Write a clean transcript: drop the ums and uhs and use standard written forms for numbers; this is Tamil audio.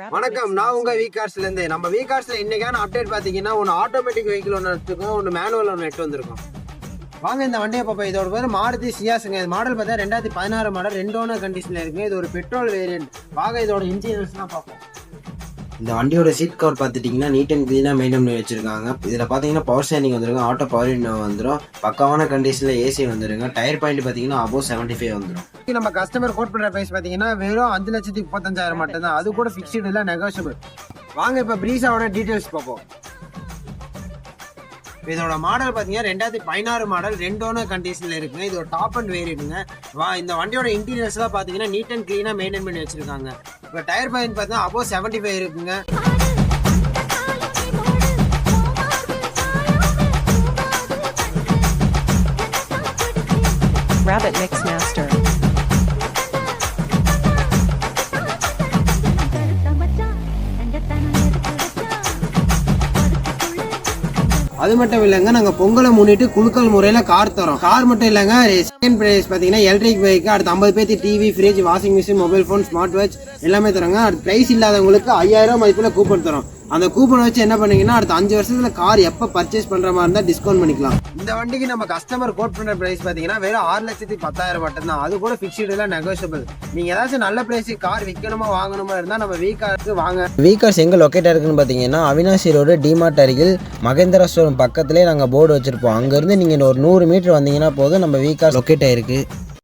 வணக்கம், நான் உங்க வீகார்ஸ்ல இருந்து. நம்ம வீகார்ஸ்ல இன்னைக்கான அப்டேட் பாத்தீங்கன்னா ஒன்னு ஆட்டோமேட்டிக் வெஹிக்கிள் ஒன்று எடுத்துருக்கோம், ஒன்று மேனுவல் ஒன்று எட்டு வந்திருக்கும். வாங்க இந்த வண்டியை பார்ப்போம். இதோட பேர் மாருதி சியாஸுங்க. இது மாடல் பார்த்தா 2016 மாடல், 2 ஓனர் கண்டிஷன்ல இருக்கு. இது ஒரு பெட்ரோல் வேரியன்ட். வாங்க இதோட இன்டீரியர்ஸ்லாம் பார்ப்போம். இந்த வண்டியோட சீட் கவர் பார்த்துட்டிங்கன்னா நீட் அண்ட் க்ளீனாக மெயின்டைன் பண்ணி வச்சிருக்காங்க. இதில் பார்த்தீங்கன்னா பவர் ஸ்டேரிங் வந்துருங்க, ஆட்டோ பவர் விண்டோ வந்துடும், பக்காவான கண்டிஷனில் ஏசி வந்துருங்க. டயர் பாயிண்ட் பார்த்தீங்கன்னா அபோவ் 75 வந்துடும். நம்ம கஸ்டமர் கோட் பண்ணுற ப்ரைஸ் பார்த்தீங்கன்னா வெறும் 5,35,000 மட்டும்தான். அது கூட ஃபிக்ஸ்டு இல்லை, நெகோஷியபிள். வாங்க இப்போ ப்ரீஸாவோட டீட்டெயில்ஸ் பார்ப்போம். இதோட மாடல் பார்த்தீங்கன்னா 2016 மாடல், 2 ஓனர் கண்டிஷனில் இருக்குங்க. இது ஒரு டாப் அண்ட் வேரியன்ட்டுங்க. இந்த வண்டியோட இன்டீரியர்ஸ்லாம் பார்த்தீங்கன்னா நீட் அண்ட் க்ளீனாக மெயின்டைன் பண்ணி வச்சிருக்காங்க. இப்போ டயர் பாயிண்ட் பார்த்தீங்கன்னா அபோவ் 75 இருக்குங்க. Rabbit Mix Master. அது மட்டும் இல்லைங்க, நாங்கள் பொங்கலை முன்னிட்டு குழுக்கள் முறையில் கார் தரோம். கார் மட்டும் இல்லைங்க, செகண்ட் பிரைஸ் பார்த்தீங்கன்னா எலக்ட்ரிக் பைக்கு, அடுத்து 50 பேருக்கு TV, fridge, washing machine, mobile phone, smart watch எல்லாமே தரோங்க. அடுத்து பிரைஸ் இல்லாதவங்களுக்கு 5000 மதிப்பில் கூப்பன் தரோம். அந்த கூப்பனை வச்சு என்ன பண்ணீங்கன்னா அடுத்த 5 வருஷத்துல கார் எப்போ பர்ச்சேஸ் பண்ற மாதிரி இருந்தால் டிஸ்கவுண்ட் பண்ணிக்கலாம். இந்த வண்டிக்கு நம்ம கஸ்டமர் கோட் பண்ற பிரைஸ் பார்த்தீங்கன்னா வெறும் 6,10,000 மட்டும்தான். அது கூட ஃபிக்ஸ்டு இல்லை, நெகோஷியபிள். நீங்க ஏதாச்சும் நல்ல பிரைஸுக்கு கார் விற்கணுமா வாங்கணுமா இருந்தால் நம்ம வீகார்ஸ்க்கு வாங்க. வீகார்ஸ் எங்கே லொக்கேட் இருக்குன்னு பார்த்தீங்கன்னா அவினாசி ரோடு டிமார்ட் அருகில் மகேந்திரா ஸ்டோர் பக்கத்துலேயே நாங்கள் போர்டு வச்சிருப்போம். அங்கேருந்து நீங்கள் ஒரு 100 மீட்டர் வந்தீங்கன்னா போதும், நம்ம வீகார்ஸ் லொக்கேட் ஆயிருக்கு.